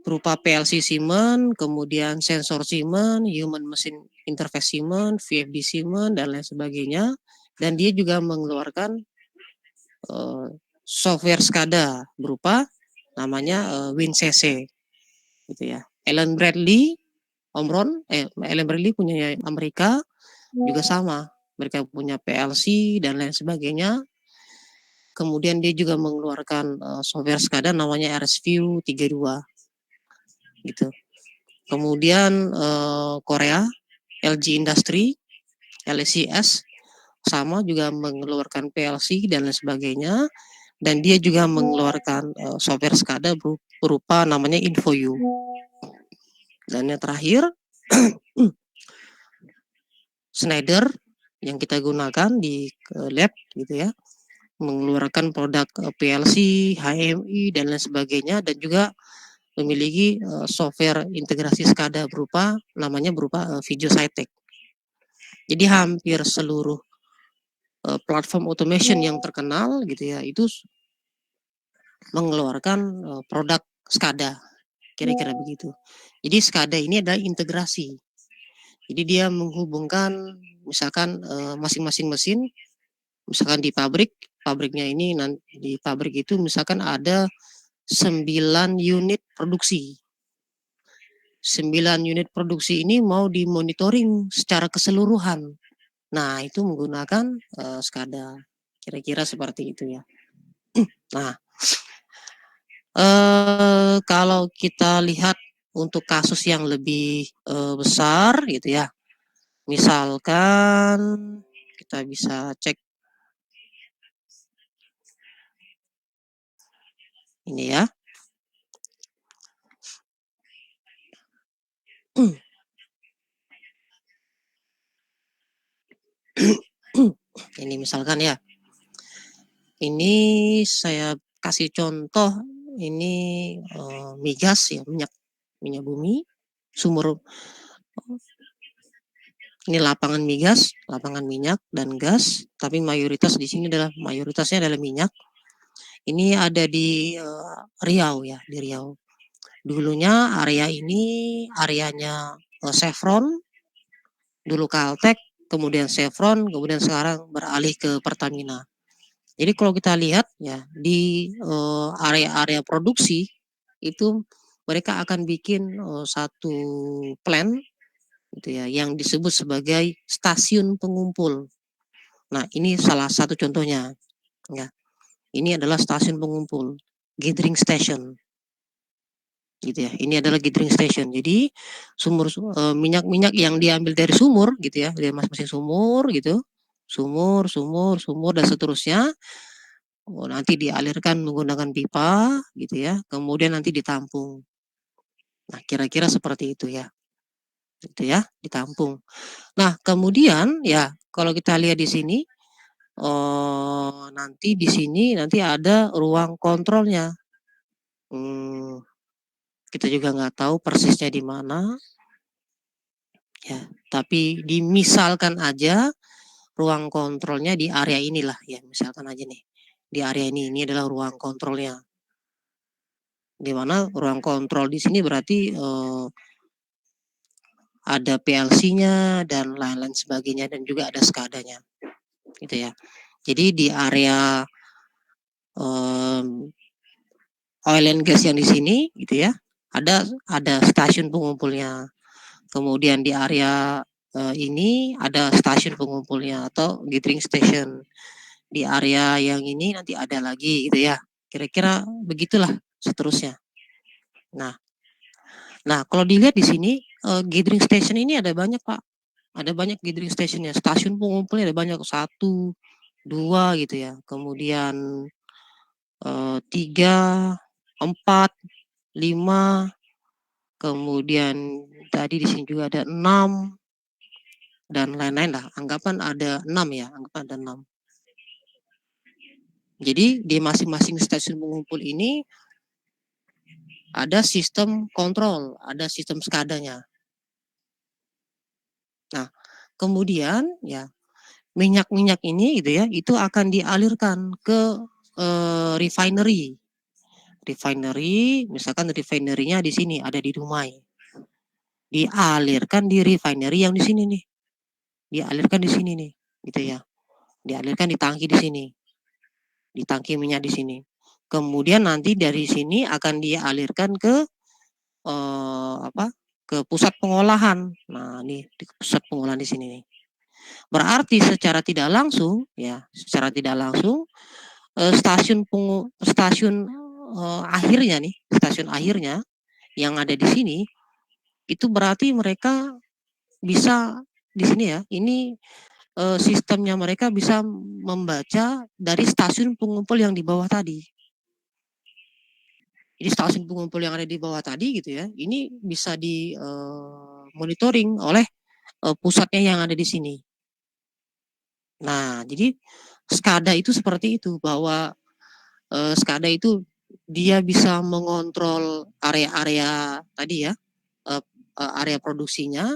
berupa PLC Siemens, kemudian sensor Siemens, human machine interface Siemens, VFD Siemens, dan lain sebagainya. Dan dia juga mengeluarkan software SCADA berupa namanya WinCC, gitu ya. Allen Bradley punya Amerika juga sama. Mereka punya PLC dan lain sebagainya. Kemudian dia juga mengeluarkan software SCADA namanya RSView 32 gitu. Kemudian Korea, LG Industry, LSCS sama juga mengeluarkan PLC dan lain sebagainya. Dan dia juga mengeluarkan software SCADA berupa namanya InfoU. Dan yang terakhir Schneider yang kita gunakan di lab gitu ya, mengeluarkan produk PLC, HMI dan lain sebagainya, dan juga memiliki software integrasi SCADA berupa Vigio Cytec. Jadi hampir seluruh platform automation yang terkenal gitu ya itu mengeluarkan produk SCADA, kira-kira begitu. Jadi SCADA ini adalah integrasi. Jadi dia menghubungkan misalkan masing-masing mesin, misalkan di pabriknya ini di pabrik itu misalkan ada 9 unit produksi. 9 unit produksi ini mau dimonitoring secara keseluruhan. Nah, itu menggunakan SCADA. Kira-kira seperti itu ya. Nah, kalau kita lihat untuk kasus yang lebih besar gitu ya. Misalkan kita bisa cek ini ya. Ini misalkan ya. Ini saya kasih contoh ini migas ya, minyak bumi, sumur. Ini lapangan migas, lapangan minyak dan gas, tapi mayoritasnya adalah minyak. Ini ada di Riau ya, di Riau. Dulunya area ini areanya Chevron, dulu Caltech, kemudian Chevron, kemudian sekarang beralih ke Pertamina. Jadi kalau kita lihat ya di area-area produksi itu mereka akan bikin satu plan gitu ya yang disebut sebagai stasiun pengumpul. Nah, ini salah satu contohnya ya. Ini adalah stasiun pengumpul, gathering station. Gitu ya. Ini adalah gathering station. Jadi minyak-minyak yang diambil dari sumur gitu ya, dari masing-masing sumur gitu. Sumur dan seterusnya. Nanti dialirkan menggunakan pipa gitu ya. Kemudian nanti ditampung. Nah, kira-kira seperti itu ya. Gitu ya, ditampung. Nah, kemudian ya kalau kita lihat di sini nanti di sini nanti ada ruang kontrolnya. Kita juga nggak tahu persisnya di mana. Ya, tapi dimisalkan aja ruang kontrolnya di area inilah ya, misalkan aja nih. Di area ini adalah ruang kontrolnya. Di mana ruang kontrol di sini berarti ada PLC-nya dan lain-lain sebagainya dan juga ada SCADA-nya. Gitu ya. Jadi di area oil and gas yang di sini gitu ya, ada stasiun pengumpulnya. Kemudian di area ini ada stasiun pengumpulnya atau gathering station. Di area yang ini nanti ada lagi gitu ya. Kira-kira begitulah seterusnya. Nah, kalau dilihat di sini gathering station ini ada banyak Pak. Ada banyak gathering stationnya. Stasiun pengumpulnya ada banyak, 1, 2 gitu ya. Kemudian 3, 4, 5. Kemudian tadi di sini juga ada 6 dan lain-lain lah. Anggapan ada 6 ya, anggapan ada 6. Jadi di masing-masing stasiun pengumpul ini ada sistem kontrol, ada sistem SCADA-nya. Nah, kemudian ya minyak-minyak ini gitu ya, itu akan dialirkan ke refinery. refinery, misalkan refinery-nya di sini ada di Dumai. Dialirkan di refinery yang di sini nih. Dialirkan di sini nih, gitu ya. Dialirkan di tangki di sini. Di tangki minyak di sini. Kemudian nanti dari sini akan dialirkan ke ke pusat pengolahan. Nah, ini di pusat pengolahan di sini nih. Berarti secara tidak langsung stasiun akhirnya nih, stasiun akhirnya yang ada di sini itu berarti mereka bisa di sini ya. Ini sistemnya mereka bisa membaca dari stasiun pengumpul yang di bawah tadi. Jadi stasiun pengumpul yang ada di bawah tadi gitu ya, ini bisa di monitoring oleh pusatnya yang ada di sini. Nah, jadi SCADA itu seperti itu, bahwa SCADA itu dia bisa mengontrol area-area tadi ya, area produksinya.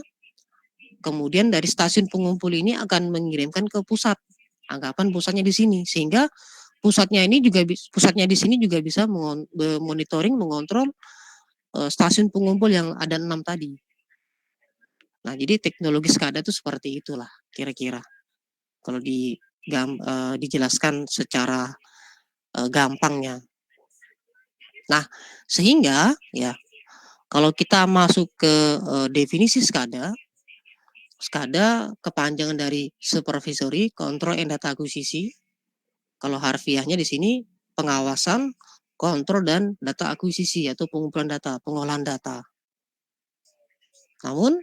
Kemudian dari stasiun pengumpul ini akan mengirimkan ke pusat. Anggapan pusatnya di sini, sehingga pusatnya di sini juga bisa monitoring, mengontrol stasiun pengumpul yang ada 6 tadi. Nah, jadi teknologi SCADA itu seperti itulah kira-kira. Kalau dijelaskan secara gampangnya. Nah, sehingga ya kalau kita masuk ke definisi SCADA, SCADA kepanjangan dari Supervisory Control and Data Acquisition. Kalau harfiahnya di sini pengawasan, kontrol dan data akuisisi, yaitu pengumpulan data, pengolahan data. Namun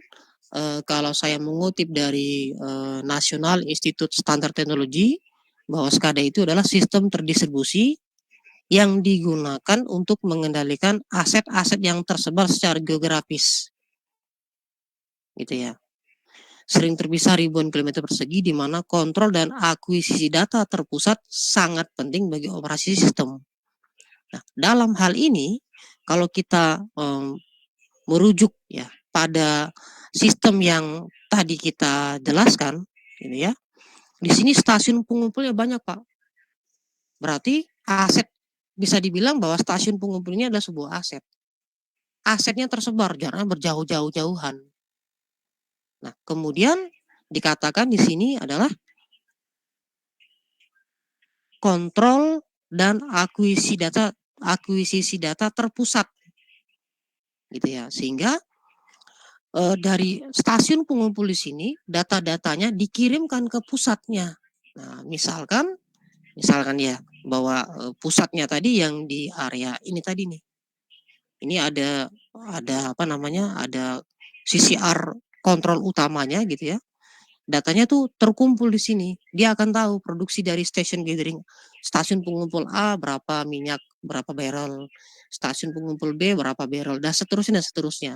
kalau saya mengutip dari National Institute Standard Technology, bahwa SCADA itu adalah sistem terdistribusi yang digunakan untuk mengendalikan aset-aset yang tersebar secara geografis. Gitu ya. Sering terpisah ribuan kilometer persegi, di mana kontrol dan akuisisi data terpusat sangat penting bagi operasi sistem. Nah, dalam hal ini, kalau kita merujuk ya pada sistem yang tadi kita jelaskan, ini ya, di sini stasiun pengumpulnya banyak, Pak. Berarti aset, bisa dibilang bahwa stasiun pengumpul ini adalah sebuah aset. Asetnya tersebar, jaraknya berjauh-jauh-jauhan. Nah, kemudian dikatakan di sini adalah kontrol dan akuisisi data terpusat, gitu ya. Sehingga dari stasiun pengumpul di sini data-datanya dikirimkan ke pusatnya. Nah, misalkan ya bahwa pusatnya tadi yang di area ini tadi nih. Ini ada ada CCR kontrol utamanya gitu ya. Datanya tuh terkumpul di sini. Dia akan tahu produksi dari station gathering. Stasiun pengumpul A berapa minyak, berapa barrel. Stasiun pengumpul B berapa barrel, dan seterusnya dan seterusnya.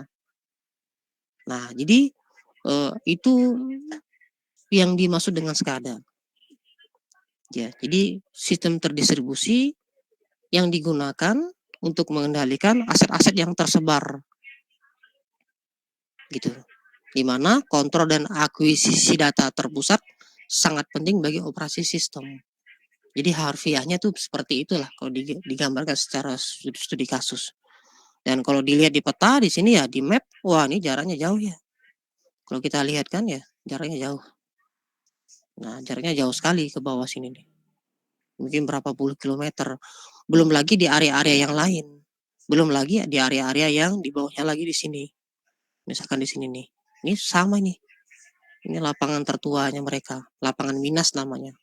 Nah, jadi itu yang dimaksud dengan SCADA. Ya, jadi sistem terdistribusi yang digunakan untuk mengendalikan aset-aset yang tersebar. Gitu. Di mana kontrol dan akuisisi data terpusat sangat penting bagi operasi sistem. Jadi harfiahnya tuh seperti itulah kalau digambarkan secara studi kasus. Dan kalau dilihat di peta di sini ya, di map, wah ini jaraknya jauh ya. Kalau kita lihat kan ya, jaraknya jauh. Nah, jaraknya jauh sekali ke bawah sini nih. Mungkin berapa puluh kilometer. Belum lagi di area-area yang lain. Belum lagi di area-area yang di bawahnya lagi di sini. Misalkan di sini nih. Ini sama nih. Ini lapangan tertuanya mereka. Lapangan Minas namanya.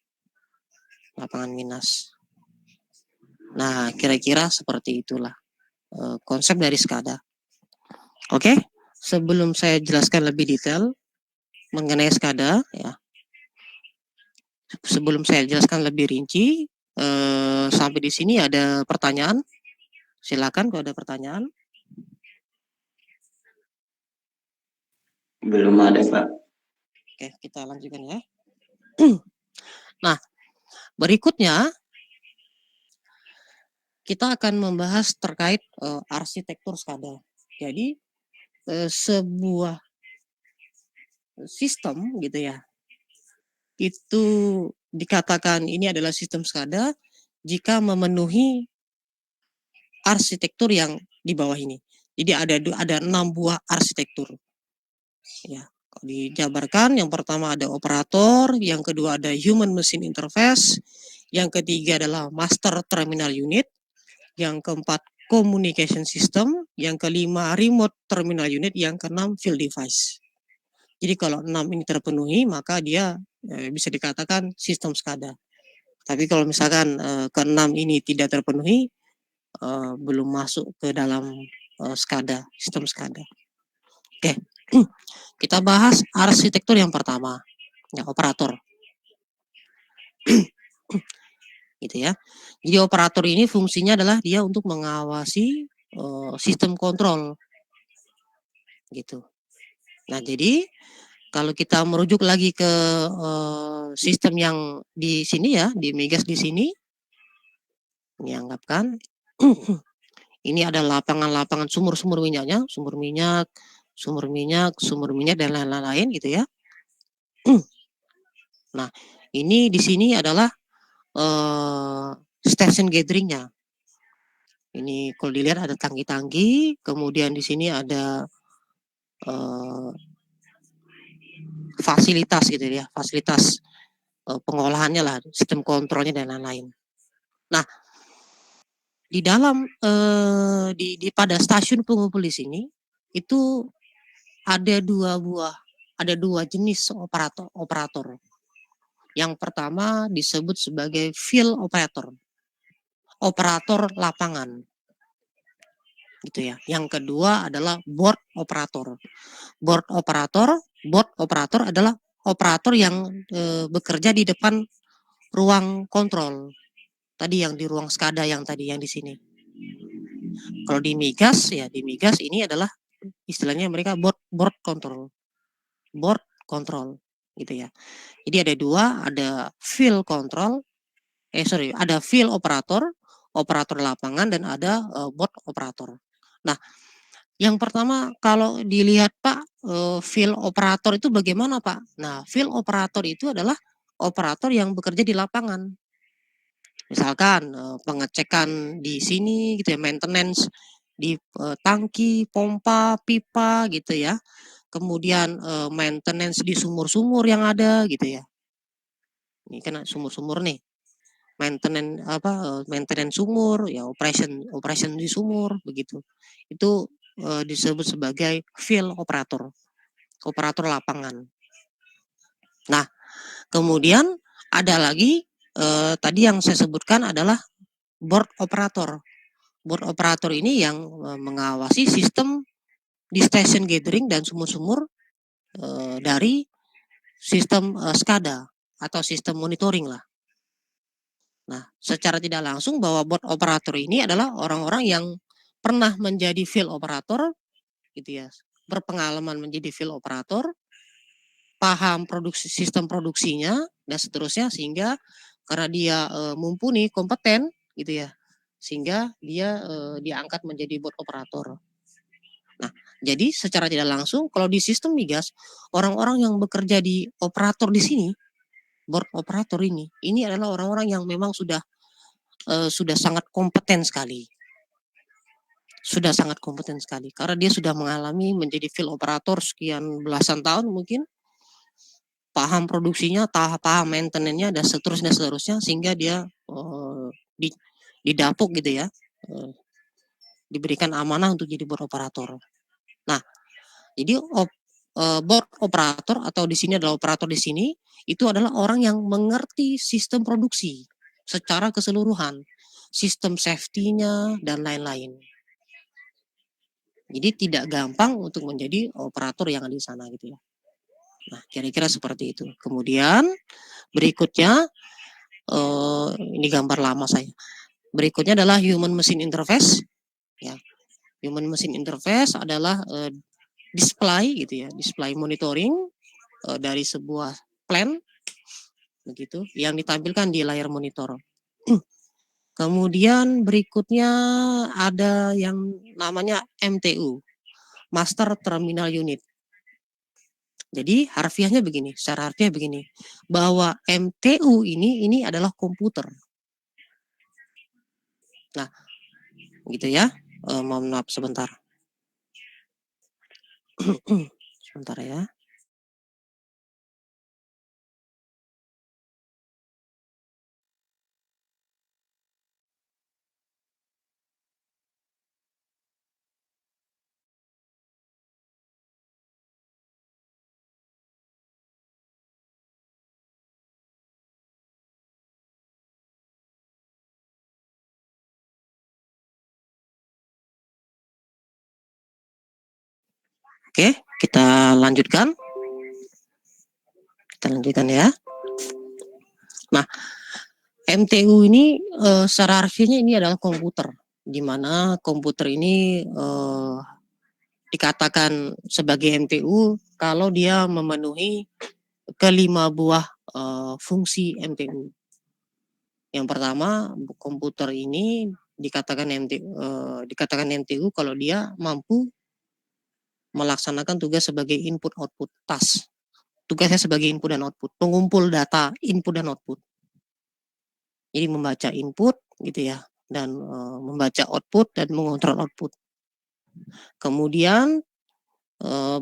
Lapangan Minas. Nah, kira-kira seperti itulah konsep dari SCADA. Oke, sebelum saya jelaskan lebih detail mengenai SCADA, ya. Sebelum saya jelaskan lebih rinci, sampai di sini ada pertanyaan? Silakan kalau ada pertanyaan. Belum ada, Pak. Oke, kita lanjutkan ya. Nah, berikutnya kita akan membahas terkait arsitektur SCADA. Jadi sebuah sistem gitu ya, itu dikatakan ini adalah sistem SCADA jika memenuhi arsitektur yang di bawah ini. Jadi ada 6 buah arsitektur. Ya, kalau dijabarkan, yang pertama ada operator, yang kedua ada human machine interface, yang ketiga adalah master terminal unit, yang keempat communication system, yang kelima remote terminal unit, yang keenam field device. Jadi kalau 6 ini terpenuhi, maka dia bisa dikatakan sistem SCADA. Tapi kalau misalkan keenam ini tidak terpenuhi, belum masuk ke dalam SCADA, sistem SCADA. Oke, kita bahas arsitektur yang pertama, ya, operator. Gitu ya. Jadi operator ini fungsinya adalah dia untuk mengawasi sistem kontrol, gitu. Nah, jadi kalau kita merujuk lagi ke sistem yang di sini ya, di Migas di sini, ini anggapkan ini ada lapangan-lapangan sumur-sumur minyaknya, sumur minyak dan lain-lain gitu ya. Nah, ini di sini adalah station gatheringnya. Ini kalau dilihat ada tangki-tangki, kemudian di sini ada fasilitas gitu ya, fasilitas pengolahannya lah, sistem kontrolnya dan lain-lain. Nah, di dalam di pada stasiun pengumpul di sini itu ada ada dua jenis operator. Yang pertama disebut sebagai field operator, operator lapangan, gitu ya. Yang kedua adalah board operator. Board operator adalah operator yang bekerja di depan ruang kontrol. Tadi yang di ruang SCADA yang tadi yang di sini. Kalau di Migas ya, di Migas ini adalah istilahnya mereka board control. Board control gitu ya. Jadi ada dua, ada field control, ada field operator, operator lapangan, dan ada board operator. Nah, yang pertama kalau dilihat Pak, field operator itu bagaimana Pak? Nah, field operator itu adalah operator yang bekerja di lapangan. Misalkan pengecekan di sini gitu ya, maintenance di tangki, pompa, pipa gitu ya. Kemudian maintenance di sumur-sumur yang ada gitu ya. Ini kan sumur-sumur nih. Maintenance sumur, ya operation di sumur begitu. Itu disebut sebagai field operator, operator lapangan. Nah, kemudian ada lagi tadi yang saya sebutkan adalah board operator. Board operator ini yang mengawasi sistem di station gathering dan sumur-sumur dari sistem SCADA atau sistem monitoring lah. Nah, secara tidak langsung bahwa board operator ini adalah orang-orang yang pernah menjadi field operator, gitu ya, berpengalaman menjadi field operator, paham sistem produksinya dan seterusnya, sehingga karena dia mumpuni, kompeten, gitu ya, sehingga dia diangkat menjadi board operator. Nah, jadi secara tidak langsung kalau di sistem migas, orang-orang yang bekerja di operator di sini, board operator ini adalah orang-orang yang memang sudah sangat kompeten sekali. Sudah sangat kompeten sekali karena dia sudah mengalami menjadi field operator sekian belasan tahun mungkin. Paham produksinya, paham maintenance-nya dan seterusnya sehingga dia didapuk gitu ya. Diberikan amanah untuk jadi board operator. Nah, jadi board operator atau di sini adalah operator di sini itu adalah orang yang mengerti sistem produksi secara keseluruhan, sistem safety-nya dan lain-lain. Jadi tidak gampang untuk menjadi operator yang ada di sana gitu ya. Nah, kira-kira seperti itu. Kemudian berikutnya ini gambar lama saya. Berikutnya adalah human machine interface. Ya, human machine interface adalah display gitu ya, display monitoring dari sebuah plan begitu yang ditampilkan di layar monitor. Kemudian berikutnya ada yang namanya MTU, Master Terminal Unit. Jadi harfiahnya begini, secara harfiah begini, bahwa MTU ini adalah komputer. Nah, gitu ya. Mohon maaf sebentar. Sebentar ya. Oke, kita lanjutkan. Kita lanjutkan ya. Nah, MTU ini secara harfiahnya ini adalah komputer, di mana komputer ini dikatakan sebagai MTU kalau dia memenuhi kelima buah fungsi MTU. Yang pertama, komputer ini dikatakan MTU kalau dia mampu melaksanakan tugas sebagai input output task. Tugasnya sebagai input dan output, pengumpul data input dan output. Jadi membaca input gitu ya, dan membaca output dan mengontrol output. Kemudian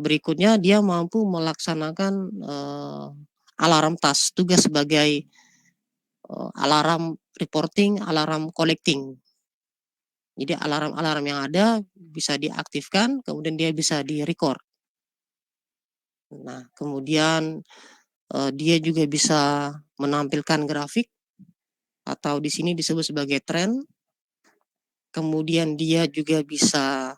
berikutnya dia mampu melaksanakan alarm task, tugas sebagai alarm reporting, alarm collecting. Jadi alarm-alarm yang ada bisa diaktifkan, kemudian dia bisa di-record. Nah, kemudian dia juga bisa menampilkan grafik atau di sini disebut sebagai trend. Kemudian dia juga bisa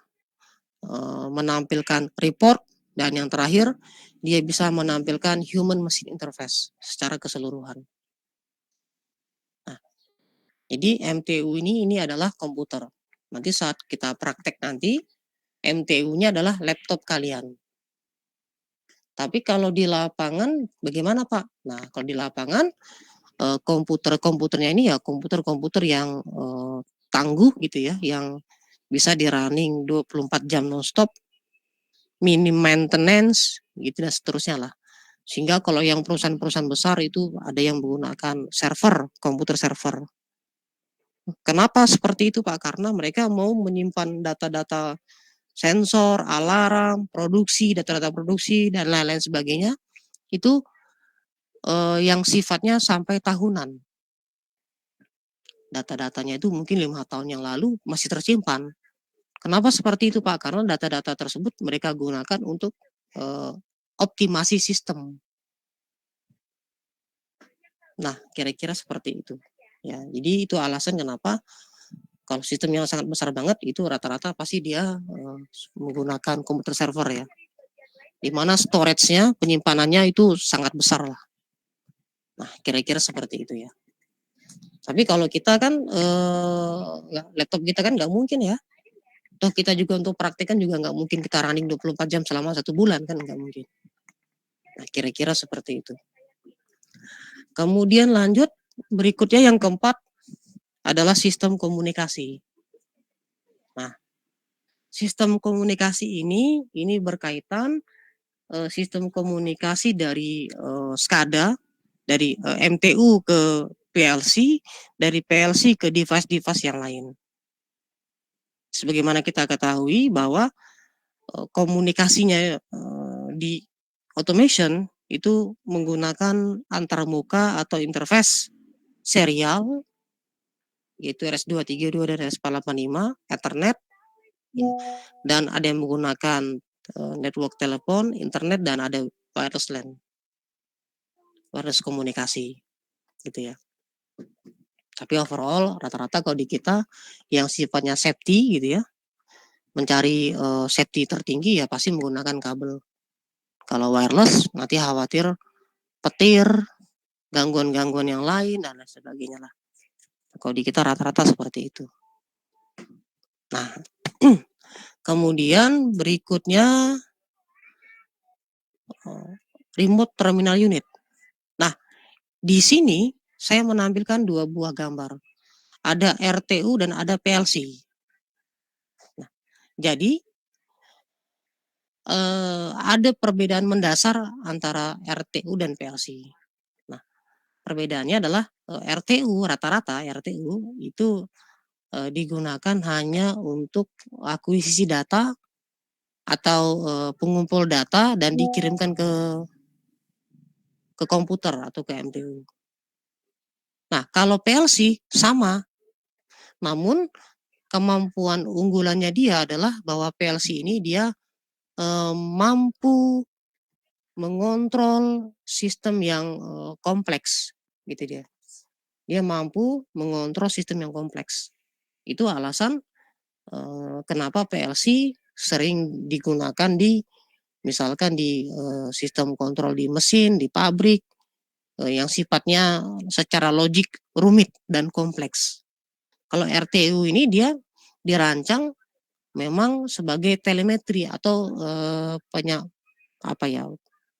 menampilkan report, dan yang terakhir dia bisa menampilkan human machine interface secara keseluruhan. Nah, jadi MTU ini adalah komputer. Nanti saat kita praktek nanti, MTU-nya adalah laptop kalian. Tapi kalau di lapangan bagaimana Pak? Nah, kalau di lapangan komputer-komputernya ini ya komputer-komputer yang tangguh gitu ya, yang bisa di running 24 jam nonstop, minim maintenance gitu dan seterusnya lah. Sehingga kalau yang perusahaan-perusahaan besar itu ada yang menggunakan server, komputer server. Kenapa seperti itu Pak? Karena mereka mau menyimpan data-data sensor, alarm, produksi, data-data produksi dan lain-lain sebagainya itu yang sifatnya sampai tahunan. Data-datanya itu mungkin 5 tahun yang lalu masih tersimpan. Kenapa seperti itu Pak? Karena data-data tersebut mereka gunakan untuk optimasi sistem. Nah, kira-kira seperti itu. Ya, jadi itu alasan kenapa kalau sistem yang sangat besar banget itu rata-rata pasti dia menggunakan komputer server ya. Di mana storage-nya, penyimpanannya itu sangat besar lah. Nah, kira-kira seperti itu ya. Tapi kalau kita kan laptop kita kan nggak mungkin ya. Toh kita juga untuk praktek kan juga nggak mungkin kita running 24 jam selama 1 bulan kan nggak mungkin. Nah, kira-kira seperti itu. Kemudian lanjut, berikutnya yang keempat adalah sistem komunikasi. Nah, sistem komunikasi ini berkaitan sistem komunikasi dari SCADA, dari MTU ke PLC, dari PLC ke device-device yang lain. Sebagaimana kita ketahui bahwa komunikasinya di automation itu menggunakan antarmuka atau interface serial, yaitu RS232 dan RS485, Ethernet, ya. Dan ada yang menggunakan network telepon, internet, dan ada wireless LAN, wireless komunikasi, gitu ya. Tapi overall rata-rata kalau di kita yang sifatnya safety gitu ya, mencari safety tertinggi ya pasti menggunakan kabel. Kalau wireless nanti khawatir petir, gangguan-gangguan yang lain dan lain sebagainya lah. Kalau di kita rata-rata seperti itu. Nah, kemudian berikutnya remote terminal unit. Nah, di sini saya menampilkan 2 buah gambar. Ada RTU dan ada PLC. Nah, jadi ada perbedaan mendasar antara RTU dan PLC. Nah, perbedaannya adalah RTU rata-rata RTU itu digunakan hanya untuk akuisisi data atau, pengumpul data dan dikirimkan ke komputer atau ke MTU. Nah, kalau PLC sama, namun kemampuan unggulannya dia adalah bahwa PLC ini dia, mampu mengontrol sistem yang, kompleks, gitu dia. Dia mampu mengontrol sistem yang kompleks. Itu alasan, kenapa PLC sering digunakan misalkan di, sistem kontrol di mesin, di pabrik, yang sifatnya secara logik rumit dan kompleks. Kalau RTU ini dia dirancang memang sebagai telemetri atau, apa ya,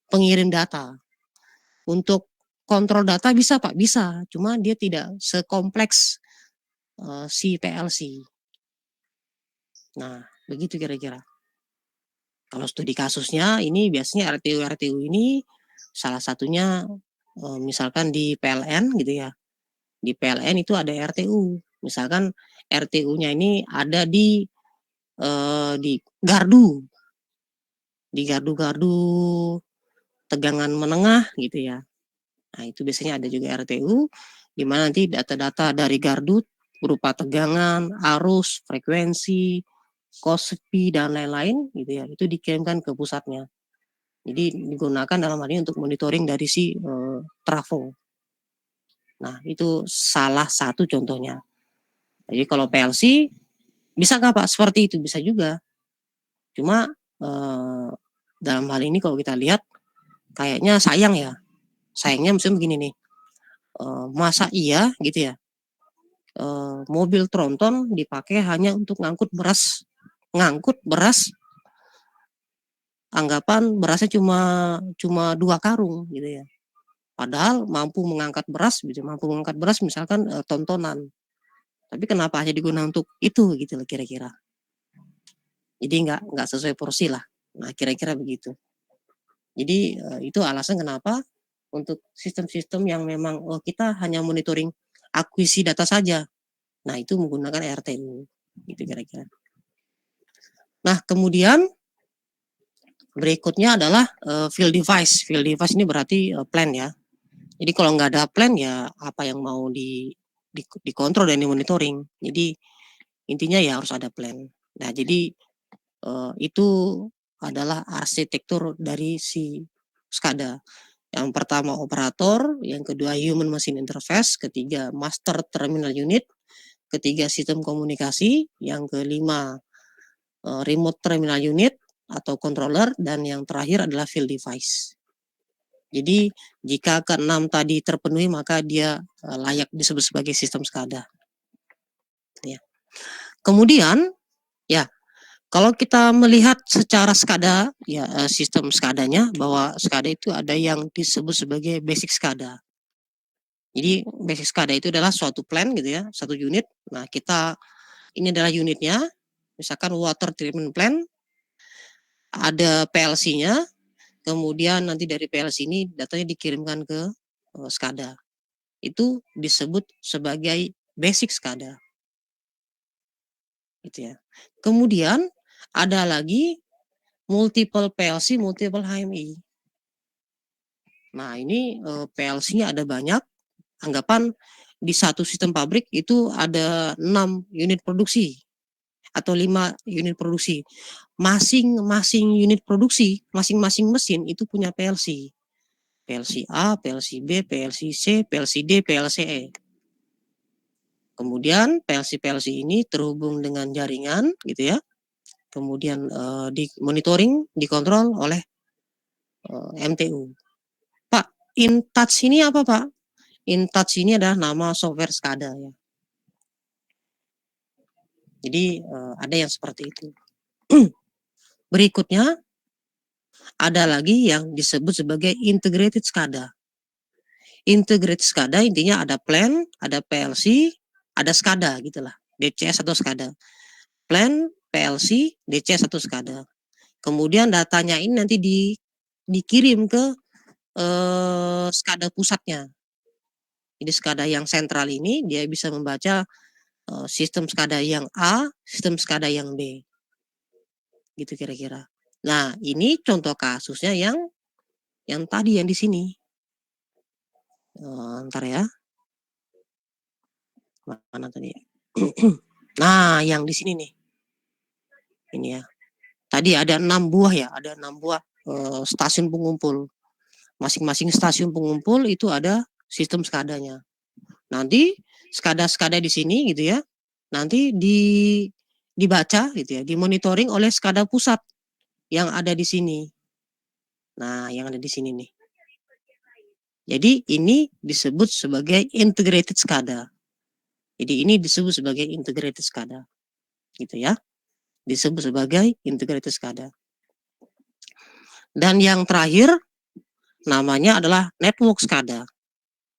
pengirim data. Untuk kontrol data bisa Pak, bisa, cuma dia tidak sekompleks, si PLC. Nah, begitu kira-kira. Kalau studi kasusnya ini biasanya RTU-RTU ini salah satunya, misalkan di PLN gitu ya, di PLN itu ada RTU. Misalkan RTU-nya ini ada di gardu, di gardu-gardu tegangan menengah gitu ya. Nah, itu biasanya ada juga RTU, di mana nanti data-data dari gardu berupa tegangan, arus, frekuensi, KOSPI, dan lain-lain gitu ya, itu dikirimkan ke pusatnya. Jadi digunakan dalam hal ini untuk monitoring dari si, trafo. Nah, itu salah satu contohnya. Jadi kalau PLC bisa nggak Pak seperti itu? Bisa juga. Cuma, dalam hal ini kalau kita lihat kayaknya sayang ya. Sayangnya misalnya begini nih, masa iya gitu ya, mobil tronton dipakai hanya untuk ngangkut beras, anggapan berasnya cuma cuma 2 karung gitu ya. Padahal mampu mengangkat beras misalkan, tontonan. Tapi kenapa hanya digunakan untuk itu gitu loh kira-kira. Jadi nggak sesuai porsi lah. Nah, kira-kira begitu. Jadi, itu alasan kenapa untuk sistem-sistem yang memang, kita hanya monitoring akuisisi data saja. Nah, itu menggunakan RTU, gitu kira-kira. Nah, kemudian berikutnya adalah, field device. Field device ini berarti, plan ya. Jadi kalau nggak ada plan ya apa yang mau dikontrol dan dimonitoring. Jadi intinya ya harus ada plan. Nah, jadi, itu adalah arsitektur dari si SCADA. Yang pertama operator, yang kedua human machine interface, ketiga master terminal unit, ketiga sistem komunikasi, yang kelima, remote terminal unit atau controller, dan yang terakhir adalah field device. Jadi jika keenam tadi terpenuhi maka dia, layak disebut sebagai sistem SCADA. Ya. Kemudian, ya kalau kita melihat secara SCADA, ya, sistem SCADA-nya bahwa SCADA itu ada yang disebut sebagai basic SCADA. Jadi basic SCADA itu adalah suatu plan gitu ya, satu unit. Nah, ini adalah unitnya, misalkan water treatment plant, ada PLC-nya, kemudian nanti dari PLC ini datanya dikirimkan ke, SCADA. Itu disebut sebagai basic SCADA. Gitu ya. Kemudian ada lagi multiple PLC, multiple HMI. Nah, ini, PLC-nya ada banyak, anggapan di satu sistem pabrik itu ada 6 unit produksi atau 5 unit produksi. Masing-masing unit produksi, masing-masing mesin itu punya PLC. PLC A, PLC B, PLC C, PLC D, PLC E. Kemudian PLC-PLC ini terhubung dengan jaringan gitu ya. Kemudian, dimonitoring, dikontrol oleh, MTU. Pak, InTouch ini apa Pak? InTouch ini adalah nama software SCADA ya. Jadi, ada yang seperti itu. Berikutnya, ada lagi yang disebut sebagai integrated SCADA. Integrated SCADA intinya ada plan, ada PLC, ada SCADA gitulah, DCS atau SCADA. Plan, PLC, DCS atau SCADA. Kemudian datanya ini nanti dikirim ke, SCADA pusatnya. Jadi SCADA yang sentral ini dia bisa membaca, sistem SCADA yang A, sistem SCADA yang B. Gitu kira-kira. Nah, ini contoh kasusnya yang tadi yang di sini. Ntar ya. Mana tadi? Nah, yang di sini nih. Ini ya. Tadi ada 6 buah ya, ada 6 buah stasiun pengumpul. Masing-masing stasiun pengumpul itu ada sistem SCADA-nya. Nanti SCADA-SCADA di sini gitu ya. Nanti dibaca gitu ya, dimonitoring oleh SCADA pusat yang ada di sini. Nah, yang ada di sini nih. Jadi ini disebut sebagai integrated SCADA. Jadi ini disebut sebagai integrated SCADA. Gitu ya. Disebut sebagai integrated SCADA. Dan yang terakhir namanya adalah network SCADA.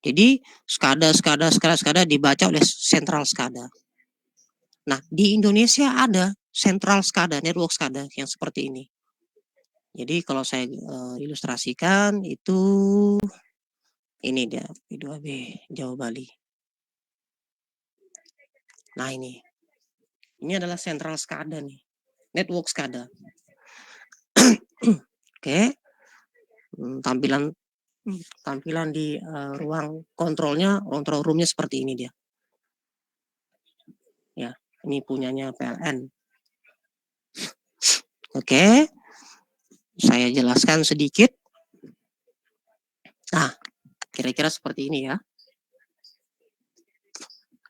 Jadi SCADA dibaca oleh sentral SCADA. Nah, di Indonesia ada sentral SCADA, network SCADA yang seperti ini. Jadi kalau saya ilustrasikan itu ini dia P2B Jawa Bali. Nah, ini adalah sentral SCADA nih. Network SCADA. Oke. Tampilan di ruang kontrolnya, control roomnya seperti ini dia. Ya, ini punyanya PLN. Oke. Saya jelaskan sedikit. Nah, kira-kira seperti ini ya.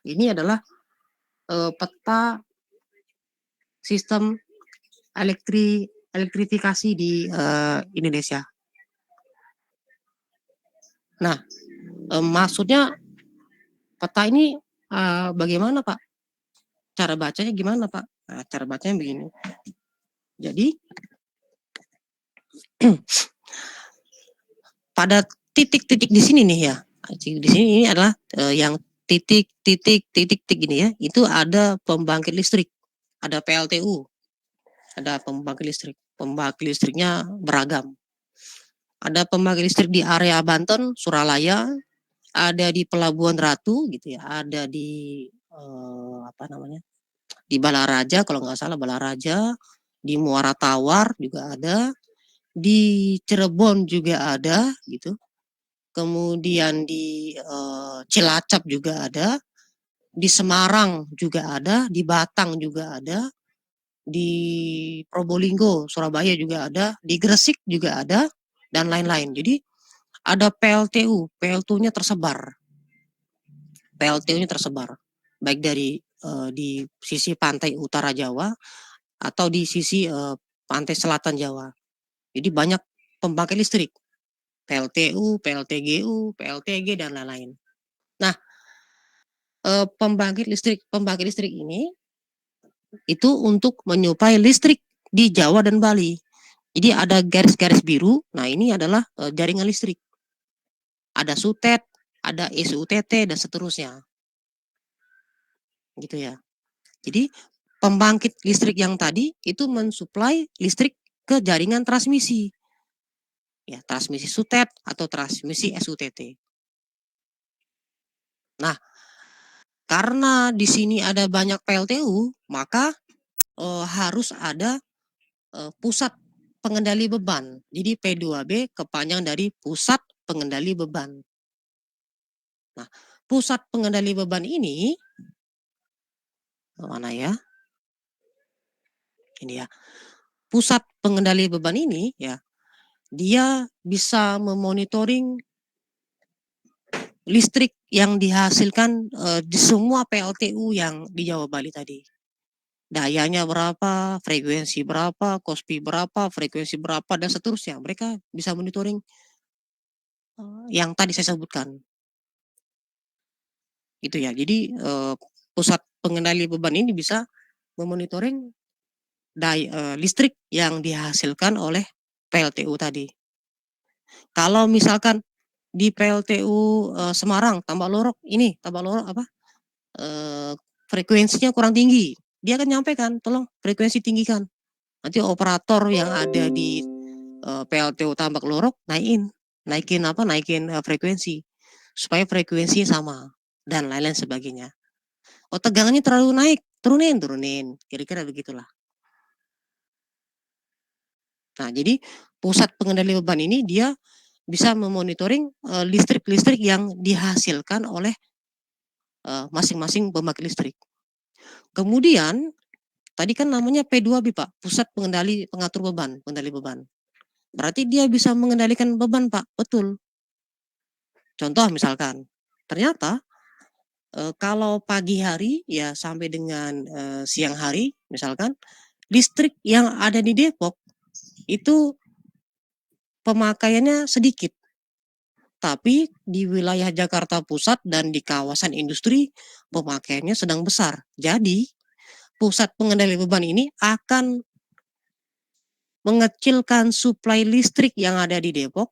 Ini adalah peta sistem elektrifikasi di Indonesia. Nah, maksudnya peta ini bagaimana Pak? Cara bacanya gimana Pak? Nah, cara bacanya begini. Jadi pada titik-titik di sini nih ya. Di sini ini adalah yang titik ini ya. Itu ada pembangkit listrik, ada PLTU, ada pembangkit listrik. Pembangkit listriknya beragam. Ada pembangkit listrik di area Banten, Suralaya, ada di Pelabuhan Ratu gitu ya, ada di di Balaraja kalau nggak salah Balaraja, di Muara Tawar juga ada, di Cirebon juga ada gitu. Kemudian di Cilacap juga ada, di Semarang juga ada, di Batang juga ada, di Probolinggo, Surabaya juga ada, di Gresik juga ada, dan lain-lain. Jadi ada PLTU-nya tersebar. PLTU-nya tersebar, baik dari di sisi pantai utara Jawa atau di sisi pantai selatan Jawa. Jadi banyak pembangkit listrik, PLTU, PLTGU, PLTG dan lain-lain. Nah, pembangkit listrik ini itu untuk menyuplai listrik di Jawa dan Bali. Jadi ada garis-garis biru. Nah, ini adalah jaringan listrik. Ada SUTET, ada SUTT dan seterusnya. Gitu ya. Jadi pembangkit listrik yang tadi itu mensuplai listrik ke jaringan transmisi. Ya, transmisi SUTET atau transmisi SUTT. Nah, karena di sini ada banyak PLTU, maka harus ada pusat pengendali beban. Jadi P2B kepanjangan dari pusat pengendali beban. Nah, pusat pengendali beban ini mana ya? Ini ya. Pusat pengendali beban ini ya, dia bisa memonitoring listrik yang dihasilkan di semua PLTU yang di Jawa Bali tadi. Dayanya berapa, frekuensi berapa, KOSPI berapa, frekuensi berapa, dan seterusnya. Mereka bisa monitoring yang tadi saya sebutkan. Gitu ya. Jadi pusat pengendali beban ini bisa memonitoring listrik yang dihasilkan oleh PLTU tadi. Kalau misalkan di PLTU Semarang, Tambak Lorok apa? Frekuensinya kurang tinggi. Dia akan nyampaikan, tolong frekuensi tinggikan. Nanti operator yang ada di PLTU Tambak Lorok naikin frekuensi supaya frekuensinya sama dan lain-lain sebagainya. Oh, tegangannya terlalu naik, turunin, kira-kira begitulah. Nah, jadi pusat pengendali beban ini dia bisa memonitoring listrik-listrik yang dihasilkan oleh masing-masing pembangkit listrik. Kemudian tadi kan namanya P2B Pak, pusat pengendali pengatur beban, pengendali beban. Berarti dia bisa mengendalikan beban Pak, betul. Contoh misalkan, ternyata kalau pagi hari ya sampai dengan siang hari misalkan, listrik yang ada di Depok itu pemakaiannya sedikit. Tapi di wilayah Jakarta Pusat dan di kawasan industri pemakaiannya sedang besar. Jadi pusat pengendali beban ini akan mengecilkan suplai listrik yang ada di Depok,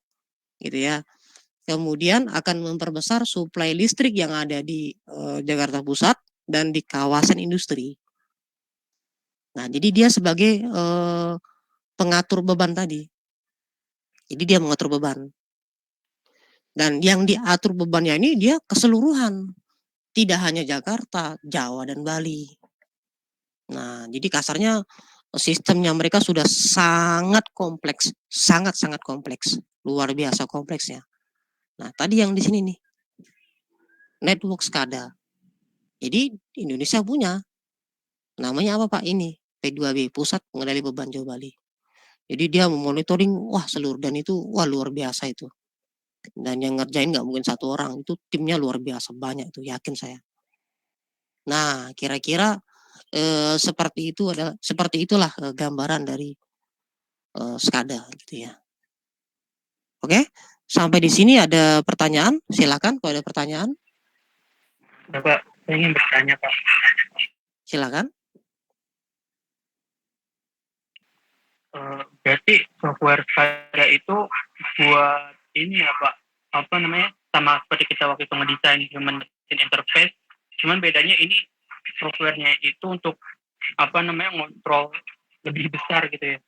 gitu ya. Kemudian akan memperbesar suplai listrik yang ada di Jakarta Pusat dan di kawasan industri. Nah, jadi dia sebagai pengatur beban tadi. Jadi dia mengatur beban. Dan yang diatur bebannya ini dia keseluruhan. Tidak hanya Jakarta, Jawa, dan Bali. Nah, jadi kasarnya sistemnya mereka sudah sangat kompleks. Sangat-sangat kompleks. Luar biasa kompleksnya. Nah, tadi yang di sini nih. Network SCADA. Jadi Indonesia punya. Namanya apa Pak ini? P2B, Pusat Pengendali Beban Jawa Bali. Jadi dia memonitoring, wah seluruh, dan itu wah luar biasa itu. Dan yang ngerjain nggak mungkin satu orang, itu timnya luar biasa banyak itu, yakin saya. Nah, kira-kira seperti itulah gambaran dari SCADA gitu ya. Oke, sampai di sini ada pertanyaan, silakan kalau ada pertanyaan. Bapak, saya ingin bertanya Pak. Silakan. Berarti software SCADA itu buat ini ya Pak, apa namanya, sama seperti kita waktu itu ngedesain human machine interface, cuman bedanya ini softwarenya itu untuk apa namanya, ngontrol lebih besar gitu ya.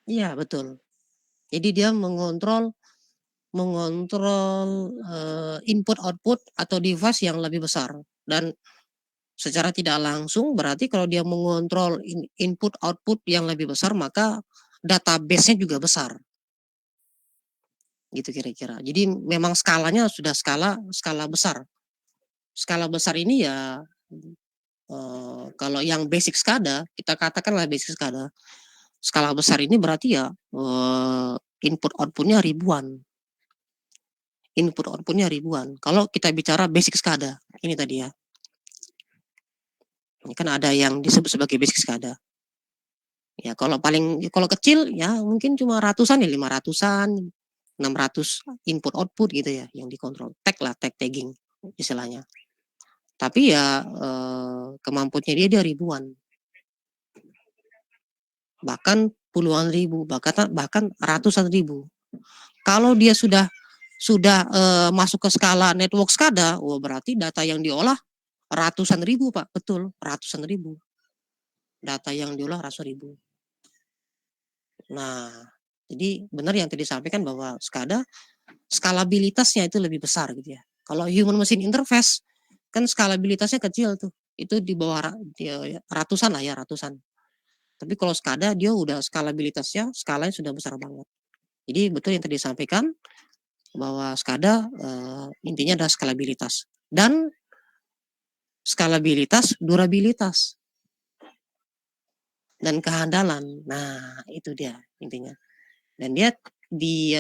Iya betul. Jadi dia mengontrol input output atau device yang lebih besar, dan secara tidak langsung berarti kalau dia mengontrol input output yang lebih besar maka database-nya juga besar. Gitu kira-kira. Jadi memang skalanya sudah skala besar. Skala besar ini ya kalau yang basic SCADA, kita katakanlah basic SCADA. Skala besar ini berarti ya input outputnya ribuan. Input outputnya ribuan. Kalau kita bicara basic SCADA, ini tadi ya. Ini kan ada yang disebut sebagai basic SCADA. Ya kalau kecil ya mungkin cuma ratusan ya, 500-an, 600 input output gitu ya yang dikontrol. Tag tagging istilahnya. Tapi ya kemampuannya dia ribuan. Bahkan puluhan ribu, bahkan ratusan ribu. Kalau dia sudah masuk ke skala network SCADA, wah berarti data yang diolah ratusan ribu Pak, betul, ratusan ribu. Data yang diolah ratusan ribu. Nah, jadi benar yang tadi disampaikan bahwa SCADA skalabilitasnya itu lebih besar gitu ya. Kalau human machine interface kan skalabilitasnya kecil tuh. Itu di bawah ratusan lah ya, ratusan. Tapi kalau SCADA dia udah skalabilitasnya, skalanya sudah besar banget. Jadi betul yang tadi disampaikan bahwa SCADA intinya adalah skalabilitas dan skalabilitas, durabilitas dan kehandalan. Nah, itu dia intinya. Dan dia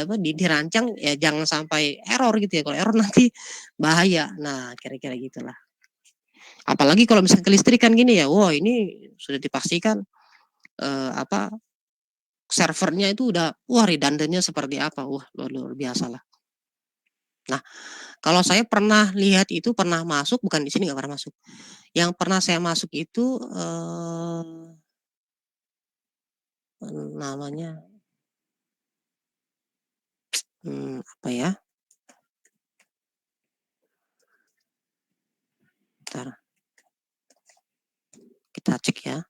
dirancang ya jangan sampai error gitu ya. Kalau error nanti bahaya. Nah, kira-kira gitulah. Apalagi kalau misalnya kelistrikan gini ya, wah ini sudah dipastikan servernya itu udah wah redundannya seperti apa, wah luar biasa lah. Nah, kalau saya pernah lihat itu pernah masuk, bukan di sini nggak pernah masuk. Yang pernah saya masuk itu namanya apa ya? Bentar. Kita cek ya.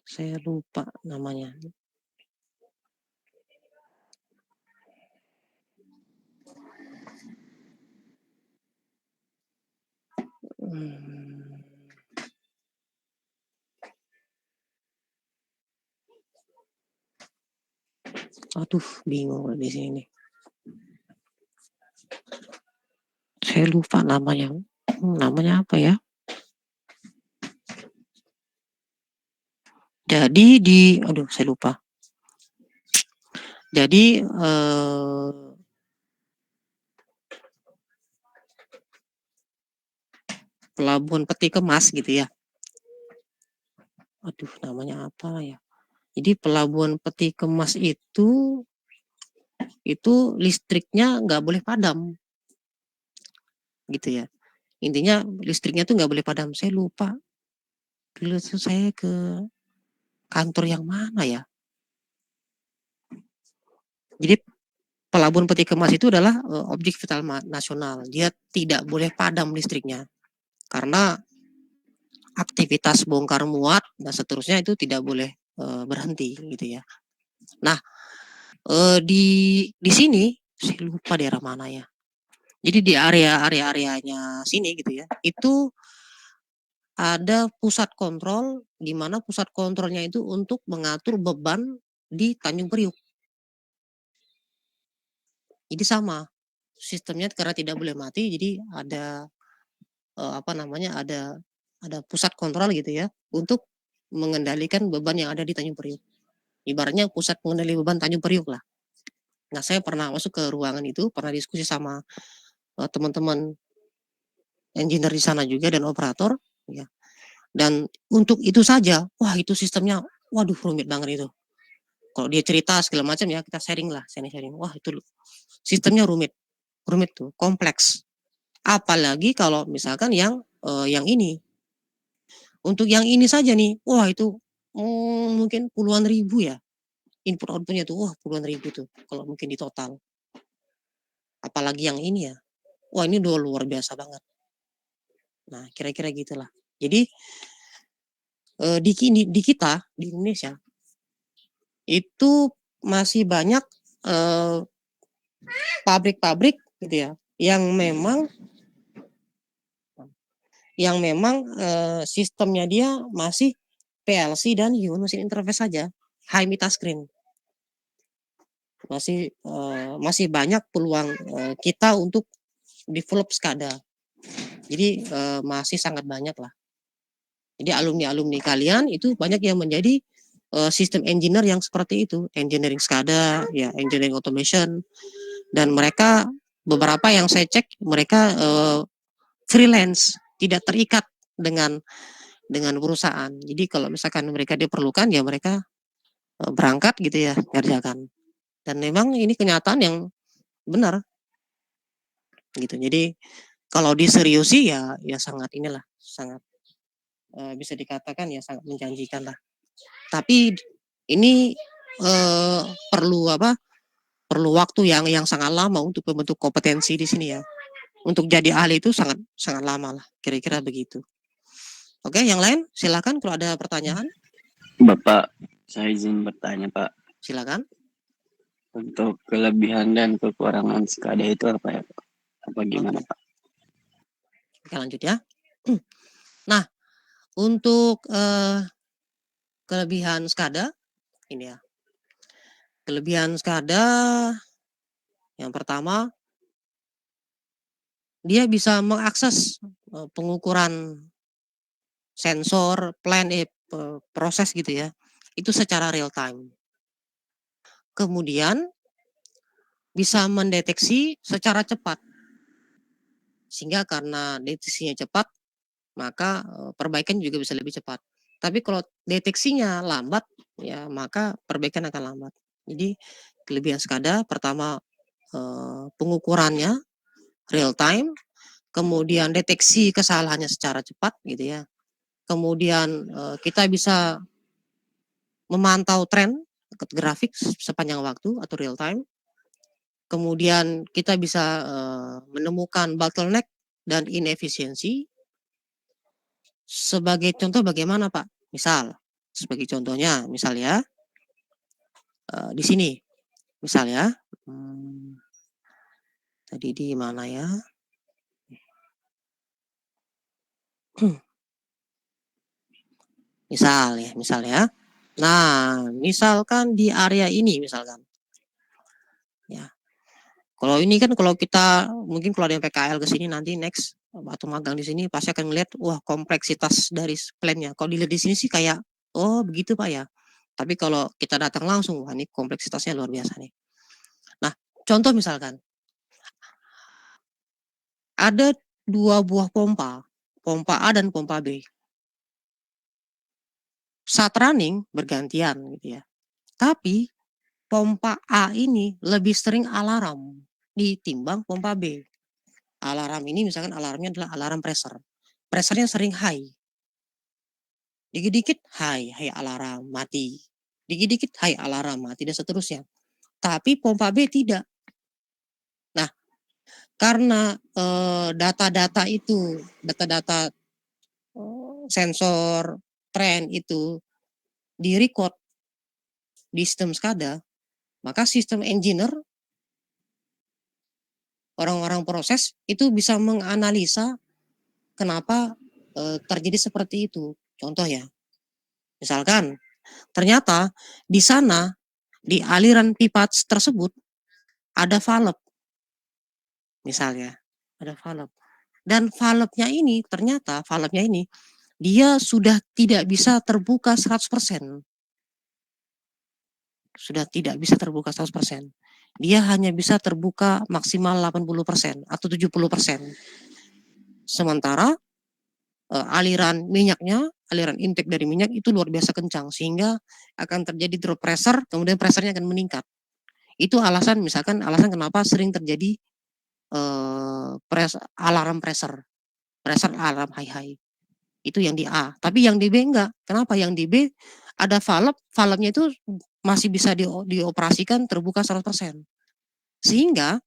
Saya lupa namanya. Aduh, bingung di sini nih. Saya lupa namanya. Namanya apa ya? Jadi aduh saya lupa. Jadi pelabuhan peti kemas gitu ya. Aduh namanya apa ya? Jadi pelabuhan peti kemas itu listriknya nggak boleh padam gitu ya. Intinya listriknya tuh nggak boleh padam. Saya lupa. Dulu tuh saya ke kantor yang mana ya? Jadi pelabuhan peti kemas itu adalah objek vital nasional. Dia tidak boleh padam listriknya karena aktivitas bongkar muat dan seterusnya itu tidak boleh berhenti gitu ya. Nah di sini saya lupa daerah mana ya. Jadi di areanya sini gitu ya. Itu ada pusat kontrol di mana pusat kontrolnya itu untuk mengatur beban di Tanjung Priuk. Jadi sama sistemnya karena tidak boleh mati, jadi ada ada pusat kontrol gitu ya untuk mengendalikan beban yang ada di Tanjung Priuk. Ibaratnya pusat pengendali beban Tanjung Priuk lah. Nah saya pernah masuk ke ruangan itu, pernah diskusi sama teman-teman engineer di sana juga dan operator, ya. Dan untuk itu saja, wah itu sistemnya, waduh rumit banget itu. Kalau dia cerita segala macam ya kita sharing lah, sharing. Wah itu sistemnya rumit tuh, kompleks. Apalagi kalau misalkan yang ini. Untuk yang ini saja nih, wah itu mungkin puluhan ribu ya. Input outputnya tuh, wah puluhan ribu tuh kalau mungkin di total. Apalagi yang ini ya, wah ini udah luar biasa banget. Nah kira-kira gitulah. Jadi di kita di Indonesia itu masih banyak pabrik-pabrik gitu ya yang memang sistemnya dia masih PLC dan human machine interface saja, high mid screen. Masih banyak peluang kita untuk develop SCADA. Jadi masih sangat banyak lah. Jadi alumni kalian itu banyak yang menjadi sistem engineer yang seperti itu, engineering SCADA, ya engineering automation, dan mereka beberapa yang saya cek mereka freelance, tidak terikat dengan perusahaan. Jadi kalau misalkan mereka diperlukan ya mereka berangkat gitu ya kerjakan. Dan memang ini kenyataan yang benar gitu. Jadi kalau diseriusi ya sangat sangat bisa dikatakan ya sangat menjanjikan lah. Tapi ini perlu perlu waktu yang sangat lama untuk membentuk kompetensi di sini ya. Untuk jadi ahli itu sangat sangat lama lah, kira-kira begitu. Oke, yang lain silakan kalau ada pertanyaan. Bapak, saya izin bertanya Pak. Silakan. Untuk kelebihan dan kekurangan SCADA itu apa ya Pak? Apa gimana Pak? Oke lanjut ya. Nah, untuk kelebihan SCADA ini ya. Kelebihan SCADA yang pertama dia bisa mengakses pengukuran sensor, proses gitu ya. Itu secara real time. Kemudian bisa mendeteksi secara cepat. Sehingga karena deteksinya cepat, maka perbaikan juga bisa lebih cepat. Tapi kalau deteksinya lambat, ya maka perbaikan akan lambat. Jadi kelebihan SCADA pertama pengukurannya real time, kemudian deteksi kesalahannya secara cepat gitu ya. Kemudian kita bisa memantau tren grafik sepanjang waktu atau real time. Kemudian kita bisa menemukan bottleneck dan inefisiensi. Sebagai contoh bagaimana Pak? Misal, sebagai contohnya, misal ya, di sini, misal ya, tadi di mana ya? Misal ya. Nah, misalkan di area ini misalkan. Ya. Kalau ini kan kalau kita mungkin kalau ada yang PKL ke sini nanti next atau magang di sini pasti akan melihat wah kompleksitas dari plan-nya. Kalau dilihat di sini sih kayak oh begitu Pak ya. Tapi kalau kita datang langsung wah ini kompleksitasnya luar biasa nih. Nah, contoh misalkan ada 2 buah pompa, pompa A dan pompa B. Saat running bergantian gitu ya. Tapi pompa A ini lebih sering alarm ditimbang pompa B. Alarm ini misalkan alarmnya adalah alarm pressure. Pressernya sering high. Dikit-dikit high alarm mati. Dikit-dikit high alarm mati dan seterusnya. Tapi pompa B tidak. Nah, karena data-data itu, data-data sensor tren itu di-record di sistem SCADA, maka sistem engineer, orang-orang proses itu bisa menganalisa kenapa terjadi seperti itu. Contoh ya, misalkan ternyata di sana di aliran pipa tersebut ada valve, misalnya ada valve. Dan valve-nya ini ternyata valve-nya ini dia sudah tidak bisa terbuka 100%. Sudah tidak bisa terbuka 100%. Dia hanya bisa terbuka maksimal 80% atau 70%. Sementara aliran minyaknya, aliran intake dari minyak itu luar biasa kencang sehingga akan terjadi drop pressure, kemudian pressernya akan meningkat. Itu alasan misalkan alasan kenapa sering terjadi alarm pressure alarm high. Itu yang di A. Tapi yang di B enggak. Kenapa? Yang di B ada valve-nya itu masih bisa dioperasikan terbuka 100%. Sehingga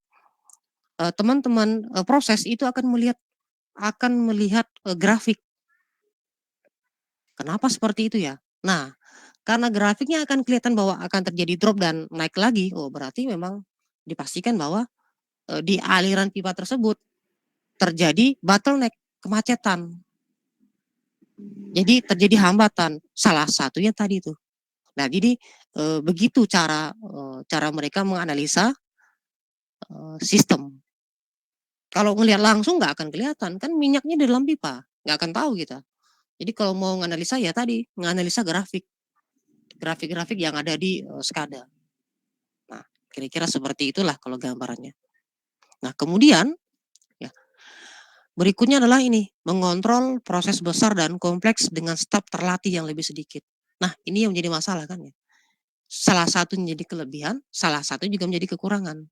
teman-teman proses itu akan melihat grafik. Kenapa seperti itu ya? Nah, karena grafiknya akan kelihatan bahwa akan terjadi drop dan naik lagi, oh berarti memang dipastikan bahwa di aliran pipa tersebut terjadi bottleneck, kemacetan. Jadi terjadi hambatan. Salah satunya tadi itu. Nah, jadi begitu cara mereka menganalisa sistem. Kalau ngelihat langsung nggak akan kelihatan, kan minyaknya di dalam pipa, nggak akan tahu kita. Jadi kalau mau menganalisa ya tadi, menganalisa grafik yang ada di SCADA. Nah, kira-kira seperti itulah kalau gambarannya. Nah, kemudian ya, berikutnya adalah ini, mengontrol proses besar dan kompleks dengan staf terlatih yang lebih sedikit. Nah, ini yang menjadi masalah kan ya. Salah satu menjadi kelebihan, salah satu juga menjadi kekurangan.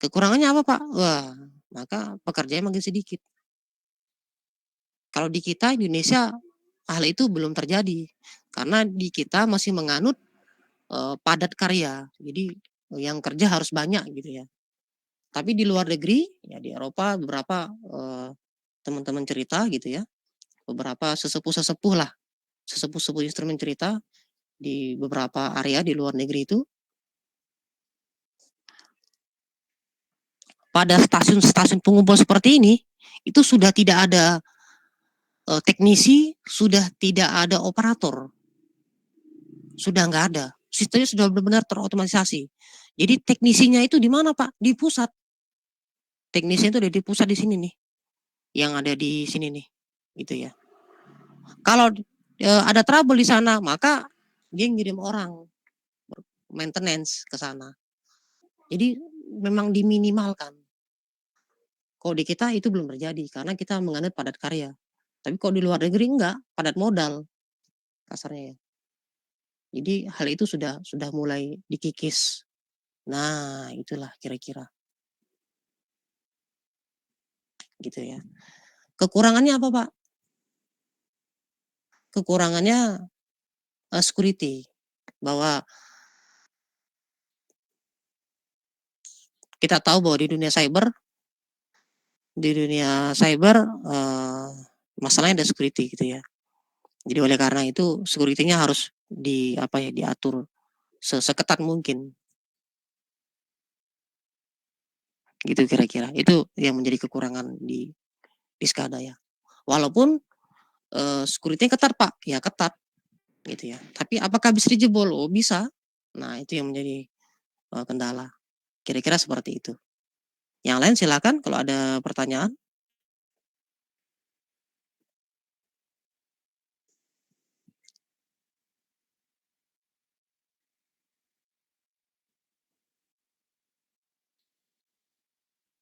Kekurangannya apa Pak? Wah, maka pekerjaannya makin sedikit. Kalau di kita Indonesia hal itu belum terjadi karena di kita masih menganut padat karya. Jadi yang kerja harus banyak gitu ya. Tapi di luar negeri, ya di Eropa beberapa teman-teman cerita gitu ya, beberapa sesepuh-sesepuh lah, sesepuh-sesepuh instrumen cerita di beberapa area di luar negeri itu, pada stasiun-stasiun pengumpul seperti ini, itu sudah tidak ada teknisi, sudah tidak ada operator, sudah nggak ada. Sistemnya sudah benar-benar terotomatisasi. Jadi teknisinya itu di mana Pak? Di pusat. Teknisnya itu ada di pusat di sini nih, yang ada di sini nih, gitu ya. Kalau ada trouble di sana, maka dia ngirim orang maintenance ke sana. Jadi memang diminimalkan. Kalau di kita itu belum terjadi karena kita menganut padat karya. Tapi kalau di luar negeri enggak, padat modal kasarnya ya. Jadi hal itu sudah mulai dikikis. Nah, itulah kira-kira gitu ya. Kekurangannya apa, Pak? Kekurangannya security. Bahwa kita tahu bahwa di dunia cyber masalahnya ada security gitu ya. Jadi oleh karena itu security-nya harus diatur seketat mungkin. Gitu kira-kira. Itu yang menjadi kekurangan di di SCADA ya. Walaupun security-nya ketat Pak, ya ketat gitu ya. Tapi apakah bisa dijebol? Oh bisa. Nah itu yang menjadi kendala. Kira-kira seperti itu. Yang lain silakan kalau ada pertanyaan.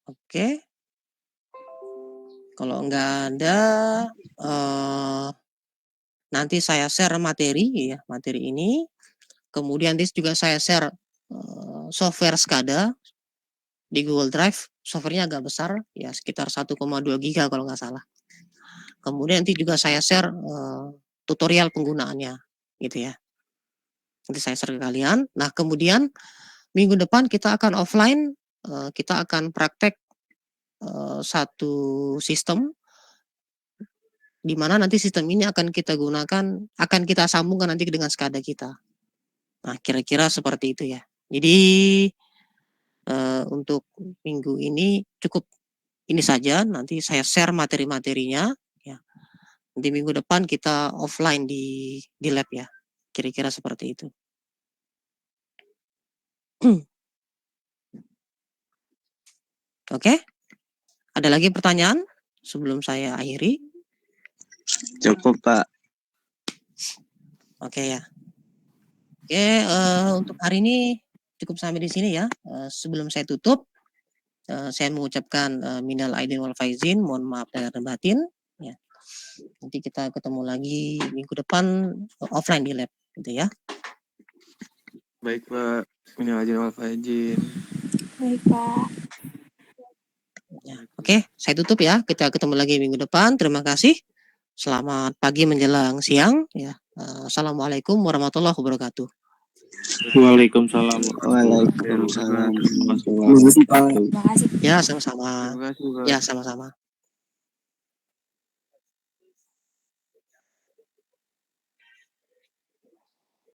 Oke. Kalau enggak ada, nanti saya share materi ya, materi ini. Kemudian nanti juga saya share software SCADA di Google Drive. Softwarenya agak besar, ya sekitar 1,2 giga kalau nggak salah. Kemudian nanti juga saya share tutorial penggunaannya, gitu ya. Nanti saya share ke kalian. Nah kemudian minggu depan kita akan offline, kita akan praktek satu sistem di mana nanti sistem ini akan kita gunakan, akan kita sambungkan nanti dengan SCADA kita. Nah, kira-kira seperti itu ya. Jadi untuk minggu ini cukup ini saja. Nanti saya share materi-materinya. Ya. Nanti minggu depan kita offline di lab ya. Kira-kira seperti itu. Oke. Ada lagi pertanyaan sebelum saya akhiri? Cukup Pak. Oke ya. Oke, untuk hari ini cukup sampai di sini ya. Sebelum saya tutup, saya mengucapkan minal aidin wal faizin, mohon maaf lahir dan batin. Ya. Nanti kita ketemu lagi minggu depan offline di lab, gitu ya. Baik Pak, minal aidin wal faizin. Baik Pak. Ya, oke, saya tutup ya. Kita ketemu lagi minggu depan. Terima kasih. Selamat pagi menjelang siang. Ya. Assalamualaikum warahmatullahi wabarakatuh. Waalaikumsalam. Waalaikumsalam. Terima kasih. Ya, sama-sama. Terima kasih Pak. Ya, sama-sama.